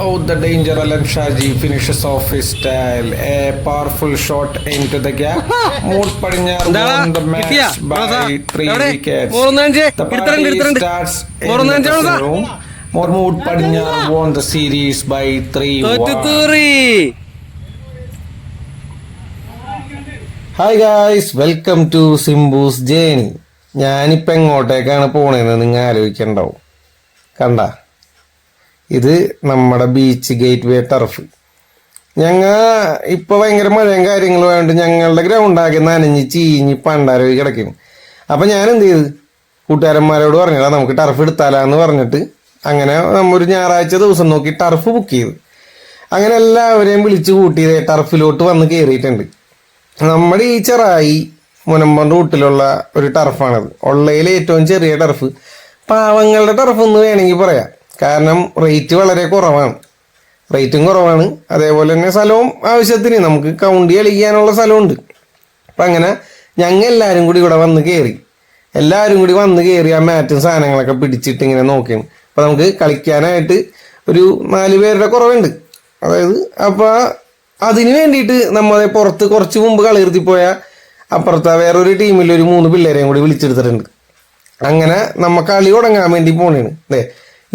Oh, the danger! Alan Shaji finishes off his style. A powerful shot into the gap. Mood Padinyar won the match by 3 wickets. The party starts in the dressing room. Mood Padinyar won the series by 3-1. Hi guys, welcome to Simbu's Journey. ഞാനിപ്പോൾ എങ്ങോട്ടേക്കാണ് പോണേന്ന് നിങ്ങൾ ആലോചിക്കണ്ടാവും. കണ്ട, ഇത് നമ്മുടെ beach gate വേ turf. ഞങ്ങൾ ഇപ്പോൾ ഭയങ്കര മഴയും കാര്യങ്ങളും ആയതുകൊണ്ട് ഞങ്ങളുടെ ഗ്രൗണ്ടാകെ നനഞ്ഞ് ചീഞ്ഞ് പണ്ടാരോയി കിടക്കുന്നു. അപ്പം ഞാൻ എന്ത് ചെയ്ത് കൂട്ടുകാരന്മാരോട് പറഞ്ഞില്ല, നമുക്ക് ടർഫ് എടുത്താലാന്ന് പറഞ്ഞിട്ട് അങ്ങനെ നമ്മൊരു ഞായറാഴ്ച ദിവസം നോക്കി ടർഫ് ബുക്ക് ചെയ്തു. അങ്ങനെ എല്ലാവരെയും വിളിച്ച് കൂട്ടിയത് ടർഫിലോട്ട് വന്ന് കയറിയിട്ടുണ്ട്. നമ്മുടെ ഈ ചെറായി മുനമ്പം റൂട്ടിലുള്ള ഒരു ടർഫാണത്. ഉള്ളതിൽ ഏറ്റവും ചെറിയ ടർഫ്, പാവങ്ങളുടെ ടർഫ് എന്ന് വേണമെങ്കിൽ പറയാം. കാരണം റേറ്റ് വളരെ കുറവാണ്, റേറ്റും കുറവാണ്. അതേപോലെ തന്നെ സ്ഥലവും ആവശ്യത്തിന് നമുക്ക് കൗണ്ടി കളിക്കാനുള്ള സ്ഥലമുണ്ട്. അപ്പം അങ്ങനെ ഞങ്ങൾ എല്ലാവരും കൂടി ഇവിടെ വന്ന് കയറി. ആ മാറ്റും സാധനങ്ങളൊക്കെ പിടിച്ചിട്ട് ഇങ്ങനെ നോക്കിയാണ്. അപ്പം നമുക്ക് കളിക്കാനായിട്ട് ഒരു 4 പേരുടെ കുറവുണ്ട്. അതായത് അപ്പോൾ അതിന് വേണ്ടിയിട്ട് നമ്മളെ പുറത്ത് കുറച്ച് മുമ്പ് കളി നിർത്തിപ്പോയ അപ്പുറത്തെ വേറൊരു ടീമിൽ ഒരു 3 പിള്ളേരെയും കൂടി വിളിച്ചെടുത്തിട്ടുണ്ട്. അങ്ങനെ നമ്മ കളി തുടങ്ങാൻ വേണ്ടി പോണേണ്. അല്ലേ,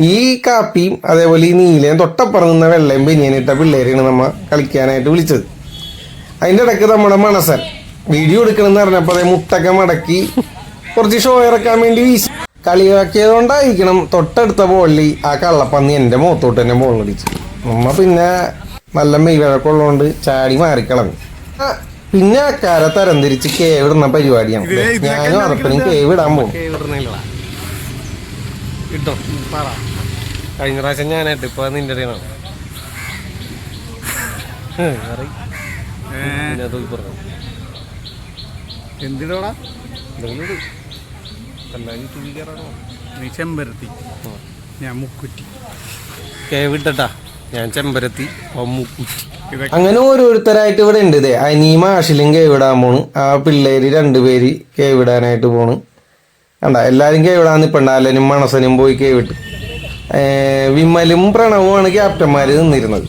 ഈ കാപ്പിയും അതേപോലെ ഈ നീലയും തൊട്ടപ്പുറം നിന്ന വെള്ളയും ബനിയനിട്ട പിള്ളേരെയാണ് നമ്മൾ കളിക്കാനായിട്ട് വിളിച്ചത്. അതിൻ്റെ ഇടയ്ക്ക് നമ്മുടെ മനസ്സൻ വീഡിയോ എടുക്കണമെന്ന് പറഞ്ഞപ്പോൾ അതേ മുട്ടൊക്കെ മടക്കി കുറച്ച് ഷോ ഇറക്കാൻ വേണ്ടി വീശി. കളിയാക്കിയതുകൊണ്ടായിരിക്കണം തൊട്ടടുത്ത ബോളിൽ ആ കള്ളപ്പന്നി എൻ്റെ മുഖത്തോട്ട് തന്നെ ബോൾ അടിച്ചു. നമ്മ പിന്നെ നല്ല മെയ്വഴക്കം ഉള്ളതുകൊണ്ട് ചാടി മാറിക്കളഞ്ഞു. പിന്നെ അക്കാരെ തരംതിരിച്ച് കേവ് ഇടുന്ന പരിപാടിയാണ്. ഞാനും അറപ്പനും കേവ് ഇടാൻ പോകും. കഴിഞ്ഞ പ്രാവശ്യം ഞാനായിട്ട് ഇപ്പൊ നിന്റെ എന്തിടോടാ നീ ചെമ്പരത്തി, ഞാൻ മുക്കുറ്റി. കേവ് ഇട്ടട്ടാ, ഞാൻ ചെമ്പരത്തി മുക്കുറ്റി. അങ്ങനെ ഓരോരുത്തരായിട്ട് ഇവിടെ ഉണ്ട്. ഇതേ അനീമ ആഷിലും കേവിടാൻ പോണ്. ആ പിള്ളേര് 2 പേര് കേവിടാനായിട്ട് പോണ്. കണ്ട, എല്ലാവരും കേവിടാൻ നിൽപ്പണ്ട. അല്ലനും മണസനും പോയി കേവിട്ട്. വിമലും പ്രണവുമാണ് ക്യാപ്റ്റന്മാര് നിന്നിരുന്നത്.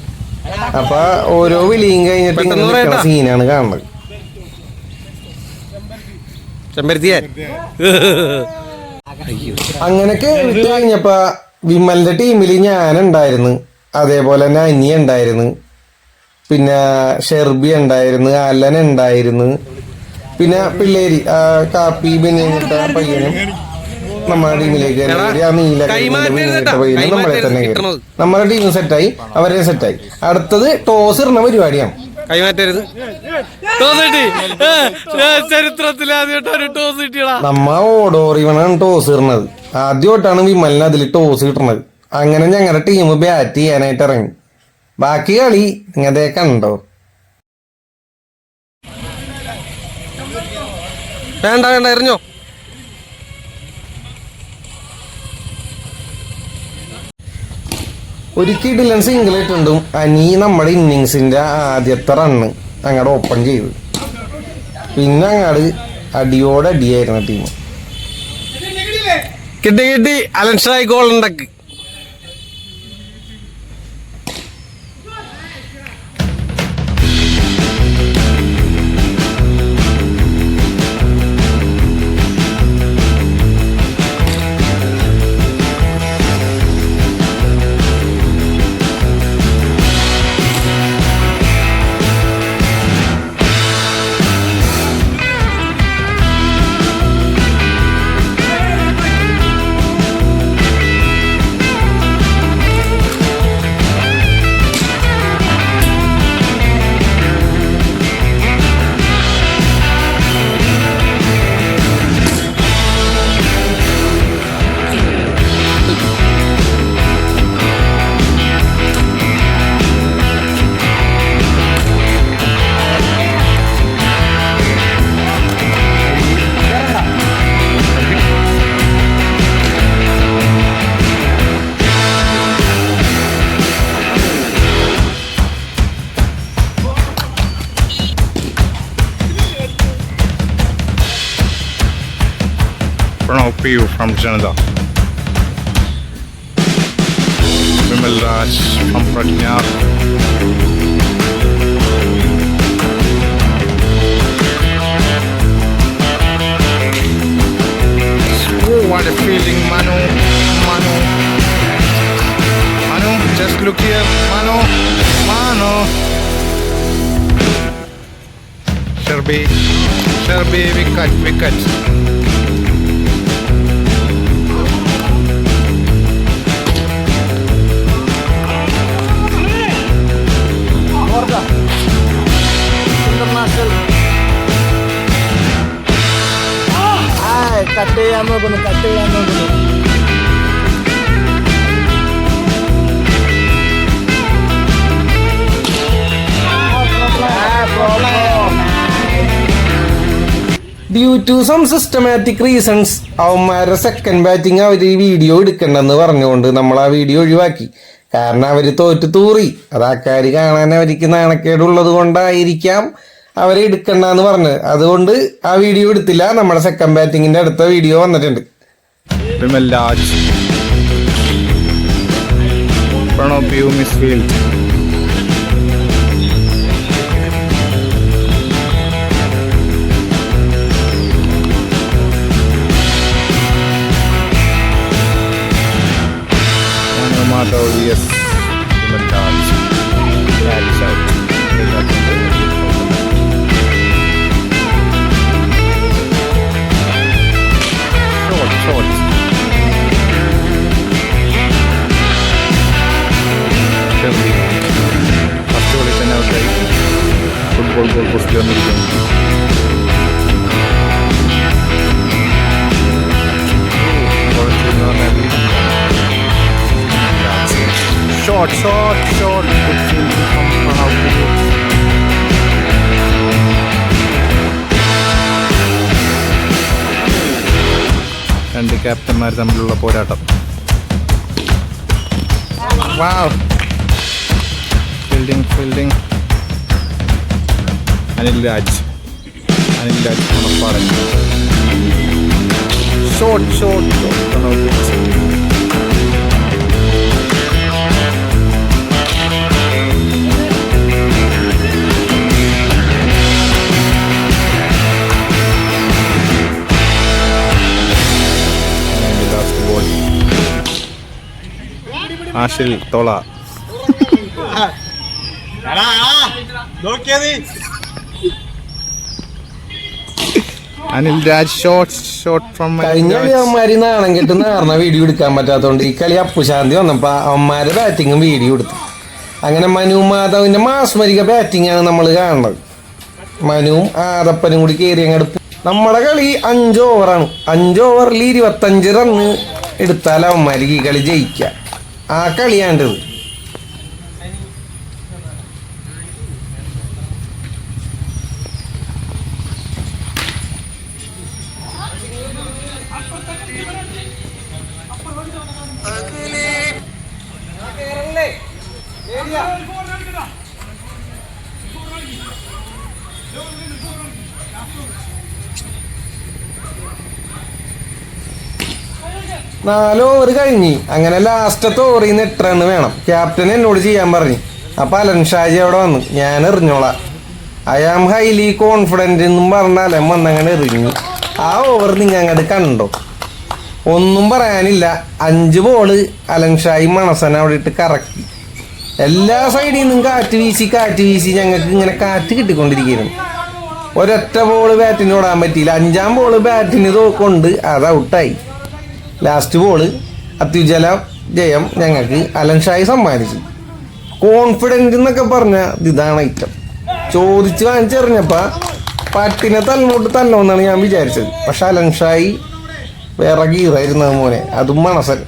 അപ്പൊ ഓരോ വിളിയും കഴിഞ്ഞിട്ട് ഇങ്ങനെ സീനാണ് കാണുന്നത്. അങ്ങനെ കേവിട്ട് കഴിഞ്ഞപ്പോ വിമലിന്റെ ടീമിൽ ഞാനുണ്ടായിരുന്നു, അതേപോലെ തന്നെ അനിയ ഉണ്ടായിരുന്നു, പിന്നെ ഷെർബി ഉണ്ടായിരുന്നു, അലൻ ഉണ്ടായിരുന്നു, പിന്നെ പിള്ളേര് കാപ്പി ബനിയനിട്ട പയ്യനും നമ്മുടെ ടീമിലേക്ക് ആ നീല പയ്യനും നമ്മളെ തന്നെ കയറി. നമ്മുടെ ടീം സെറ്റായി, അവരെ സെറ്റായി. അടുത്തത് ടോസ് ഇടുന്ന പരിപാടിയാണ്. നമ്മ ഓടോറിവണാണ് ടോസ് ഇടുന്നത്. ആദ്യമായിട്ടാണ് വിമലിന് അതിൽ ടോസ് കിട്ടുന്നത്. അങ്ങനെ ഞങ്ങളുടെ ടീം ബാറ്റ് ചെയ്യാനായിട്ട് ഇറങ്ങി. ബാക്കി കളി ഇങ്ങനെ കണ്ടോ? വേണ്ട എറിഞ്ഞോ. ഒരു കിടിലൻ സിംഗിൾ ഇട്ടുണ്ടും അനി നമ്മുടെ ഇന്നിങ്സിന്റെ ആദ്യത്തെ റണ്ണ് അങ്ങോട്ട് ഓപ്പൺ ചെയ്തു. പിന്നെ അങ്ങോട്ട് അടിയോടടിയായിരുന്നു ടീം. കിട്ടി അലൻ ഷായി ഗോൾ ഉണ്ടാക്കി. Pranav PU from Canada. Vimal Raj from Prajna. Oh, what a feeling, Manu. Manu, just look here. Manu. Sharbi, wicket. Cut ചെയ്യാൻ നോക്കുന്നു due to some systematic reasons അവന്മാരുടെ second batting അവർ ഈ video എടുക്കണ്ടെന്ന് പറഞ്ഞുകൊണ്ട് നമ്മൾ ആ video ഒഴിവാക്കി. കാരണം അവർ തോറ്റു തൂറി. അത് ആൾക്കാർ കാണാൻ അവർക്ക് നാണക്കേടുള്ളത് കൊണ്ടായിരിക്കാം അവരെ എടുക്കണ്ടെന്ന് പറഞ്ഞത്. അതുകൊണ്ട് ആ വീഡിയോ എടുത്തില്ല. നമ്മുടെ സെക്കൻഡ് ബാറ്റിങ്ങിന്റെ അടുത്ത വീഡിയോ വന്നിട്ടുണ്ട്. Vimal Raj. Pranab Pugh misfield. Madhav vs Vimal Raj. That's out. Short. Shelby. First ball is an outside. Football goal post വന്നിരിക്കുന്നു. Short. Good field from Pranab Pugh. രണ്ട് ക്യാപ്റ്റന്മാർ തമ്മിലുള്ള പോരാട്ടം. Wow, fielding. Anil Raj Manappadan. Shot. Ashil Thola. Anil Raj shot from കഴിഞ്ഞ കളി അവന്മാര് നാണം കെട്ട് നാർന്ന വീഡിയോ എടുക്കാൻ പറ്റാത്തതുകൊണ്ട് ഈ കളി അപ്പുശാന്തി വന്നപ്പോ അവന്മാരെ ബാറ്റിങ്ങും വീഡിയോ എടുത്തു. അങ്ങനെ മനു മാധവിന്റെ മാസ്മരിക ബാറ്റിംഗ് ആണ് നമ്മൾ കാണുന്നത്. മനുവും ആദപ്പനും കൂടി കയറി അങ്ങോട്ട്. നമ്മുടെ കളി 5 ഓവറാണ്. 5 ഓവറിൽ 25 റണ്ണ് എടുത്താൽ അവന്മാർക്ക് ഈ കളി ജയിക്കാം. ആ കളിയാണ്ടത്. നാല് ഓവർ കഴിഞ്ഞ് അങ്ങനെ ലാസ്റ്റത്തെ ഓവറിൽ നിന്ന് 8 റണ്ണ് വേണം. ക്യാപ്റ്റൻ എന്നോട് ചെയ്യാൻ പറഞ്ഞു. അപ്പം അലൻ ഷാജി അവിടെ വന്നു. ഞാൻ എറിഞ്ഞോളാം, ഐ ആം ഹൈലി കോൺഫിഡൻറ്റ് എന്നും പറഞ്ഞാൽ വന്നങ്ങനെ എറിഞ്ഞു. ആ ഓവർ നിങ്ങൾ അങ്ങോട്ട് കണ്ടോ? ഒന്നും പറയാനില്ല. 5 ബോള് അലൻ ഷായി മണസന അവിടെ ഇട്ട് കറക്കി. എല്ലാ സൈഡിൽ നിന്നും കാറ്റ് വീശി ഞങ്ങൾക്ക് ഇങ്ങനെ കാറ്റ് കിട്ടിക്കൊണ്ടിരിക്കുന്നു. ഒരൊറ്റ ബോള് ബാറ്റിന് ഓടാൻ പറ്റിയില്ല. 5-ാം ബോള് ബാറ്റിന് കൊണ്ട് അത് ഔട്ടായി. ലാസ്റ്റ് ബോള് അത്യുജ്വല ജയം ഞങ്ങൾക്ക് അലൻ ഷായി സമ്മാനിച്ചു. കോൺഫിഡൻറ്റ് എന്നൊക്കെ പറഞ്ഞാൽ ഇതാണ് ഐറ്റം. ചോദിച്ച് വാങ്ങിച്ചെറിഞ്ഞപ്പോൾ പട്ടിനെ തല്ലോന്നാണ് ഞാൻ വിചാരിച്ചത്. പക്ഷെ അലൻ ഷായി വേറെ ഗീറായിരുന്നത് മോനെ, അതും മണസൻ.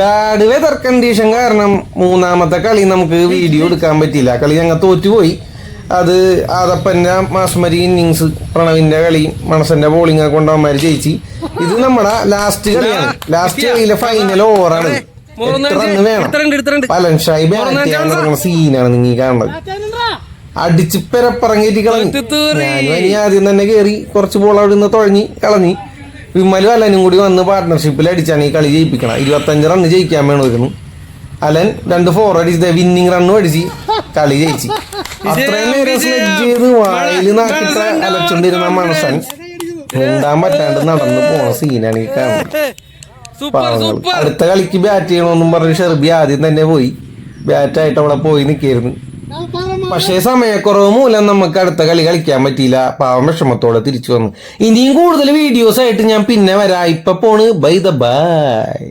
ബാഡ് വെതർ കണ്ടീഷൻ കാരണം മൂന്നാമത്തെ കളി നമുക്ക് വീഡിയോ എടുക്കാൻ പറ്റിയില്ല. കളി ഞങ്ങൾ തോറ്റുപോയി. അത് ആദപ്പന്റെ മാസ്മരി ഇന്നിങ്സ്, പ്രണവിന്റെ കളി, മണസന്റെ ബോളിംഗ് ഒക്കെ കൊണ്ട് അവന്മാര് ജയിച്ചു. ഇത് നമ്മുടെ ലാസ്റ്റ് കളിയാണ്. ലാസ്റ്റ് കളിയിലെ ഫൈനൽ ഓവറാണ്. എത്ര റണ്ണ് വേണം? അലൻഷായി ബാറ്റ് ചെയ്യാൻ തുടങ്ങുന്ന സീനാണ് നിങ്ങൾ കാണുന്നത്. അടിച്ച് പെരപ്പറങ്ങേറ്റി കളഞ്ഞു. ഞാനും അനി ആദ്യം തന്നെ കയറി കുറച്ച് ബോൾ അവിടെ നിന്ന് തുഴഞ്ഞ് കളഞ്ഞ്. വിമലും അലനും കൂടി വന്ന് പാർട്ട്ണർഷിപ്പിൽ അടിച്ചാണ് ഈ കളി ജയിപ്പിക്കണം. 25 റണ്ണ് ജയിക്കാൻ വേണമായിരുന്നു. അലൻ 2 4 അടിച്ച് വിന്നിങ് റണ്ണും അടിച്ച് കളി ജയിച്ചു. അത്രയും നേരം സ്ലെഡ്ജ് ചെയ്ത് വായിൽ നാട്ടിട്ട് അലച്ചോണ്ടിരുന്ന മനസ്സൻ മിണ്ടാൻ പറ്റാണ്ട് നടന്നു പോണ സീനാണ് ഈ കാണുന്നത്. അടുത്ത കളിക്ക് ബാറ്റ് ചെയ്യണമെന്നും പറഞ്ഞ് ഷെർബി ആദ്യം തന്നെ പോയി ബാറ്റായിട്ട് അവിടെ പോയി നിൽക്കായിരുന്നു. പക്ഷേ സമയക്കുറവ് മൂലം നമുക്ക് അടുത്ത കളി കളിക്കാൻ പറ്റിയില്ല. പാവം വിഷമത്തോടെ തിരിച്ചു വന്നു. ഇനിയും കൂടുതൽ വീഡിയോസ് ആയിട്ട് ഞാൻ പിന്നെ വരാം. ഇപ്പൊ പോണ്. Bye the by.